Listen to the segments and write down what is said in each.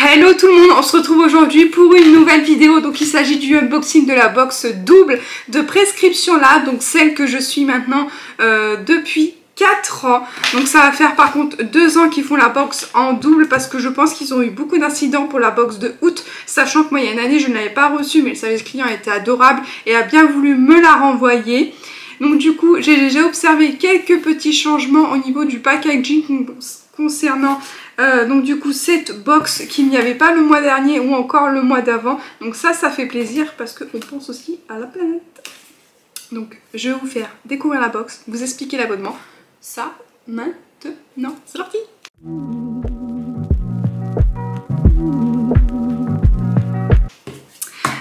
Hello tout le monde, on se retrouve aujourd'hui pour une nouvelle vidéo. Donc il s'agit du unboxing de la box double de Prescription Lab, donc celle que je suis maintenant depuis 4 ans. Donc ça va faire par contre 2 ans qu'ils font la box en double parce que je pense qu'ils ont eu beaucoup d'incidents pour la box de août, sachant que moi il y a une année je ne l'avais pas reçue, mais le service client était adorable et a bien voulu me la renvoyer. Donc du coup j'ai déjà observé quelques petits changements au niveau du packaging concernant donc du coup cette box qu'il n'y avait pas le mois dernier ou encore le mois d'avant. Donc ça fait plaisir parce qu'on pense aussi à la planète. Donc je vais vous faire découvrir la box, vous expliquer l'abonnement. Ça maintenant, c'est parti.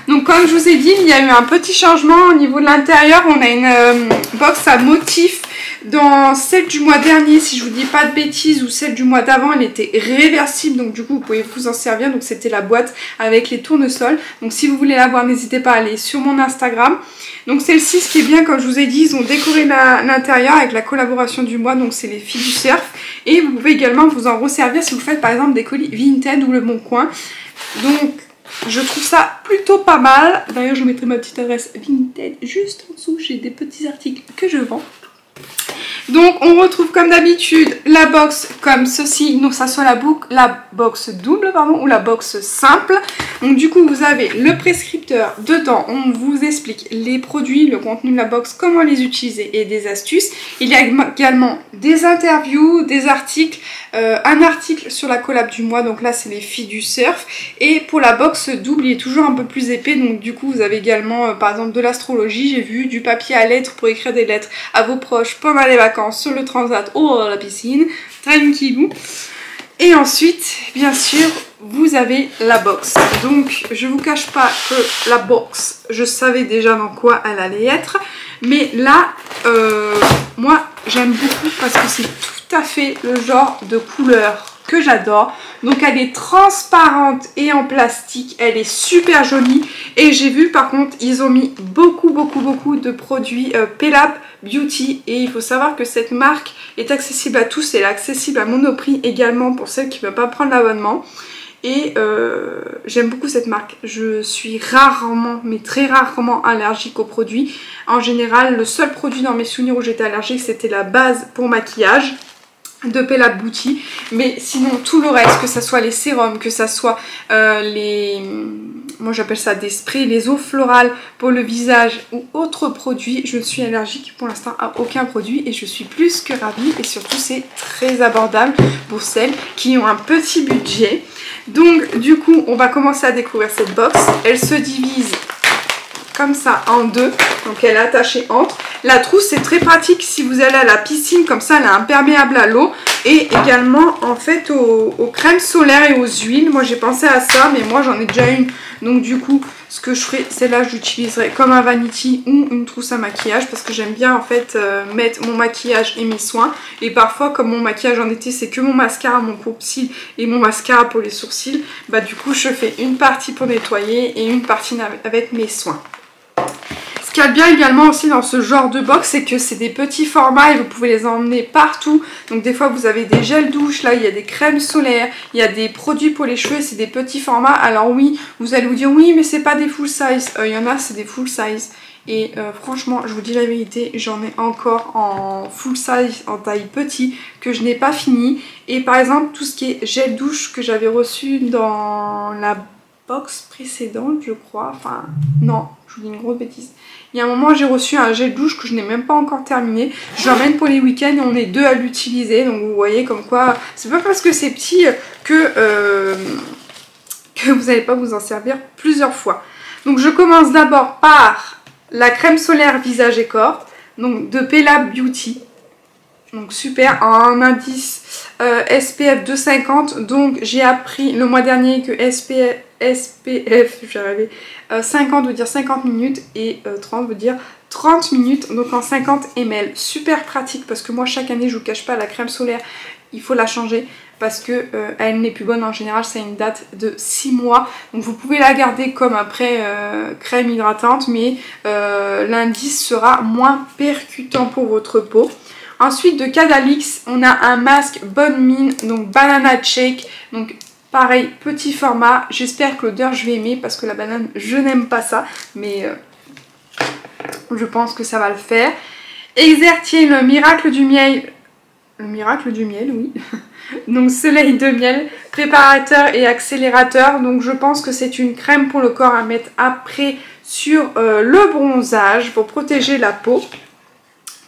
Donc comme je vous ai dit, il y a eu un petit changement au niveau de l'intérieur. On a une box à motif. Dans celle du mois dernier, si je vous dis pas de bêtises, ou celle du mois d'avant, elle était réversible. Donc du coup, vous pouvez vous en servir. Donc c'était la boîte avec les tournesols. Donc si vous voulez la voir, n'hésitez pas à aller sur mon Instagram. Donc celle-ci, ce qui est bien, comme je vous ai dit, ils ont décoré l'intérieur avec la collaboration du mois. Donc c'est les filles du surf. Et vous pouvez également vous en resservir si vous faites par exemple des colis Vinted ou Le Bon Coin. Donc je trouve ça plutôt pas mal. D'ailleurs, je mettrai ma petite adresse Vinted juste en dessous. J'ai des petits articles que je vends. Donc on retrouve comme d'habitude la box comme ceci, donc ça soit la box double pardon, ou la box simple. Donc du coup vous avez le prescripteur dedans, on vous explique les produits, le contenu de la box, comment les utiliser et des astuces. Il y a également des interviews, des articles, un article sur la collab du mois, donc là c'est les filles du surf. Et pour la box double il est toujours un peu plus épais, donc du coup vous avez également par exemple de l'astrologie, j'ai vu du papier à lettres pour écrire des lettres à vos proches pendant les vacances, sur le transat ou à la piscine, tranquillou. Et ensuite bien sûr vous avez la box. Donc je vous cache pas que la box, je savais déjà dans quoi elle allait être, mais là moi j'aime beaucoup parce que c'est tout à fait le genre de couleur que j'adore. Donc elle est transparente et en plastique, elle est super jolie. Et j'ai vu par contre ils ont mis beaucoup de produits Pelab Beauty. Et il faut savoir que cette marque est accessible à tous, elle est accessible à Monoprix également pour celles qui ne veulent pas prendre l'abonnement. Et j'aime beaucoup cette marque. Je suis rarement, mais très rarement allergique aux produits. En général, le seul produit dans mes souvenirs où j'étais allergique, c'était la base pour maquillage de Pelab Beauty, mais sinon tout le reste, que ça soit les sérums, que ça soit moi j'appelle ça des sprays, les eaux florales pour le visage ou autres produits, je ne suis allergique pour l'instant à aucun produit et je suis plus que ravie. Et surtout c'est très abordable pour celles qui ont un petit budget. Donc du coup on va commencer à découvrir cette box. Elle se divise comme ça en deux, donc elle est attachée entre. La trousse c'est très pratique si vous allez à la piscine, comme ça elle est imperméable à l'eau et également en fait aux crèmes solaires et aux huiles. Moi j'ai pensé à ça, mais moi j'en ai déjà une, donc du coup ce que je ferai, celle-là j'utiliserai comme un vanity ou une trousse à maquillage parce que j'aime bien en fait mettre mon maquillage et mes soins. Et parfois comme mon maquillage en été c'est que mon mascara, mon coupe-cils et mon mascara pour les sourcils, bah du coup je fais une partie pour nettoyer et une partie avec mes soins. Ce qu'il y a bien également aussi dans ce genre de box, c'est que c'est des petits formats et vous pouvez les emmener partout. Donc des fois vous avez des gels douche, là il y a des crèmes solaires, il y a des produits pour les cheveux, c'est des petits formats. Alors oui, vous allez vous dire oui mais c'est pas des full size, il y en a c'est des full size. Et franchement je vous dis la vérité, j'en ai encore en full size, en taille petit, que je n'ai pas fini. Et par exemple tout ce qui est gel douche que j'avais reçu dans la box précédente je crois, enfin non je vous dis une grosse bêtise. Il y a un moment j'ai reçu un gel douche que je n'ai même pas encore terminé. Je l'emmène pour les week-ends et on est deux à l'utiliser. Donc vous voyez comme quoi c'est pas parce que c'est petit que vous n'allez pas vous en servir plusieurs fois. Donc je commence d'abord par la crème solaire visage et corps, donc de Pelab Beauty. Donc super, un indice SPF 250. Donc j'ai appris le mois dernier que SPF, je vais arriver, 50 veut dire 50 minutes et 30 veut dire 30 minutes. Donc en 50 ml, super pratique parce que moi chaque année je vous cache pas, la crème solaire il faut la changer parce que elle n'est plus bonne. En général ça a une date de 6 mois, donc vous pouvez la garder comme après crème hydratante, mais l'indice sera moins percutant pour votre peau. Ensuite de Cadalix, on a un masque Bonne Mine, donc Banana Shake, donc Pareil, petit format. J'espère que l'odeur je vais aimer parce que la banane je n'aime pas ça. Mais je pense que ça va le faire. Exertier, le miracle du miel. Le miracle du miel, oui. Donc soleil de miel, préparateur et accélérateur. Donc je pense que c'est une crème pour le corps à mettre après sur le bronzage pour protéger la peau.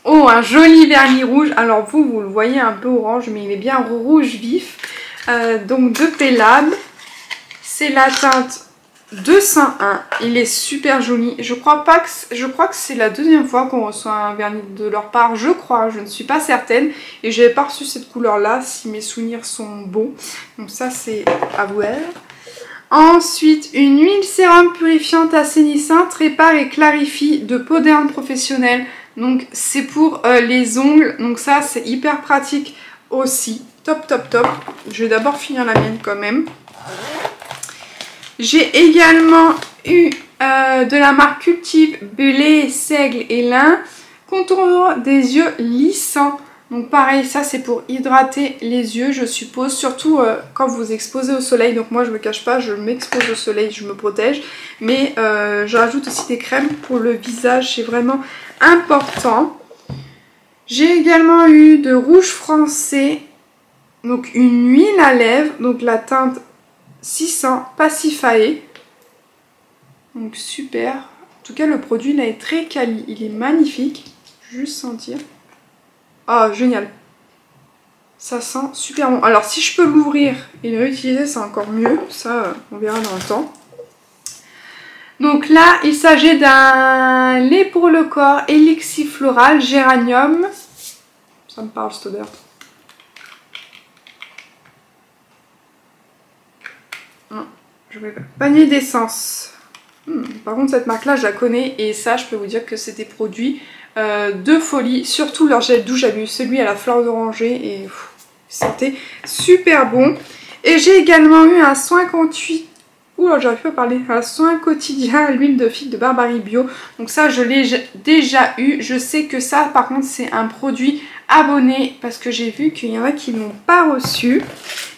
Oh, un joli vernis rouge. Alors vous le voyez un peu orange, mais il est bien rouge vif. Donc de Pélab. C'est la teinte 201. Il est super joli. Je crois que c'est la deuxième fois qu'on reçoit un vernis de leur part. Je crois, je ne suis pas certaine. Et je n'avais pas reçu cette couleur-là, si mes souvenirs sont bons. Donc ça, c'est à voir. Ensuite, une huile sérum purifiante assainissante, répare et clarifie de peau d'herbe professionnelle. Donc c'est pour les ongles. Donc ça, c'est hyper pratique aussi. Top, top, top. Je vais d'abord finir la mienne quand même. J'ai également eu de la marque Cultive, blé, seigle et lin. Contour des yeux lissants. Donc pareil, ça c'est pour hydrater les yeux, je suppose. Surtout quand vous exposez au soleil. Donc moi je me cache pas, je m'expose au soleil, je me protège. Mais je rajoute aussi des crèmes pour le visage, c'est vraiment important. J'ai également eu de rouge français. Donc une huile à lèvres, donc la teinte 600 Pacifae. Donc super. En tout cas le produit là est très quali, il est magnifique. Juste sentir. Oh génial. Ça sent super bon. Alors si je peux l'ouvrir et le réutiliser c'est encore mieux. Ça on verra dans le temps. Donc là il s'agit d'un lait pour le corps Elixir floral géranium. Ça me parle cette odeur. Je vais panier d'essence. Par contre cette marque là je la connais et ça je peux vous dire que c'est des produits de folie. Surtout leur gel douche, j'avais eu celui à la fleur d'oranger et c'était super bon. Et j'ai également eu un soin conduit. Oula, j'arrive pas à parler. Un soin quotidien à l'huile de figue de Barbarie Bio. Donc ça je l'ai déjà eu. Je sais que ça par contre c'est un produit abonné parce que j'ai vu qu'il y en a qui ne l'ont pas reçu.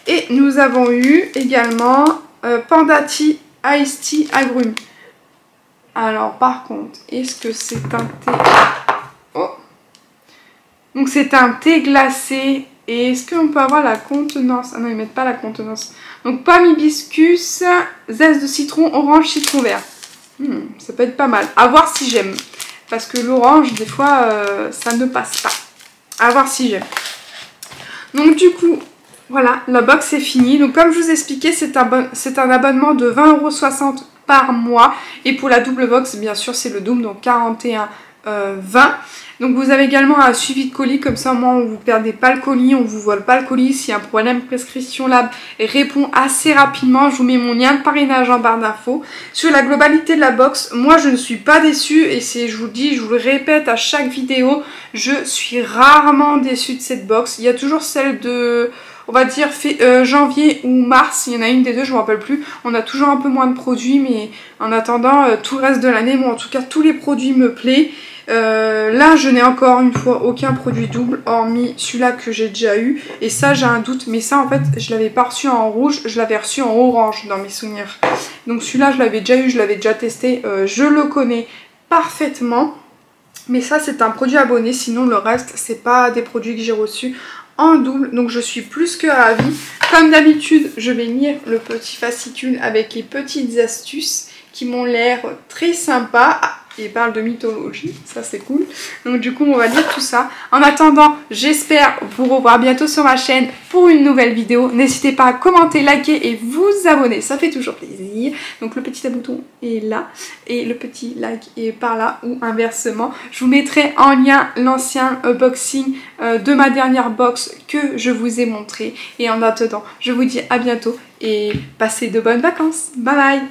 Et nous avons eu également Pandati Ice Tea Agrumes. Alors par contre, est-ce que c'est un thé? Oh. Donc c'est un thé glacé. Et est-ce qu'on peut avoir la contenance? Ah non, ils mettent pas la contenance. Donc pomme hibiscus, zeste de citron, orange, citron vert. Ça peut être pas mal. À voir si j'aime. Parce que l'orange, des fois, ça ne passe pas. À voir si j'aime. Donc du coup, voilà, la box est finie. Donc comme je vous expliquais, c'est un abonnement de 20,60 € par mois. Et pour la double box, bien sûr, c'est le double, donc 41,20 €. Donc vous avez également un suivi de colis, comme ça au moins on vous perdez pas le colis, on vous vole pas le colis. S'il y a un problème prescription lab, répond assez rapidement. Je vous mets mon lien de parrainage en barre d'infos. Sur la globalité de la box, moi je ne suis pas déçue et je vous le dis, je vous le répète à chaque vidéo, je suis rarement déçue de cette box. Il y a toujours celle de, on va dire janvier ou mars, il y en a une des deux, je ne me rappelle plus. On a toujours un peu moins de produits, mais en attendant tout le reste de l'année, moi en tout cas tous les produits me plaisent. Là je n'ai encore une fois aucun produit double hormis celui-là que j'ai déjà eu et ça j'ai un doute, mais ça en fait je l'avais pas reçu en rouge, je l'avais reçu en orange dans mes souvenirs. Donc celui-là je l'avais déjà eu, je l'avais déjà testé, je le connais parfaitement, mais ça c'est un produit abonné, sinon le reste c'est pas des produits que j'ai reçus en double, donc je suis plus que ravie. Comme d'habitude je vais lire le petit fascicule avec les petites astuces qui m'ont l'air très sympa. Il parle de mythologie, ça c'est cool. Donc du coup on va lire tout ça. En attendant, j'espère vous revoir bientôt sur ma chaîne pour une nouvelle vidéo. N'hésitez pas à commenter, liker et vous abonner, ça fait toujours plaisir. Donc le petit bouton est là et le petit like est par là ou inversement. Je vous mettrai en lien l'ancien unboxing de ma dernière box que je vous ai montré. Et en attendant, je vous dis à bientôt et passez de bonnes vacances. Bye bye.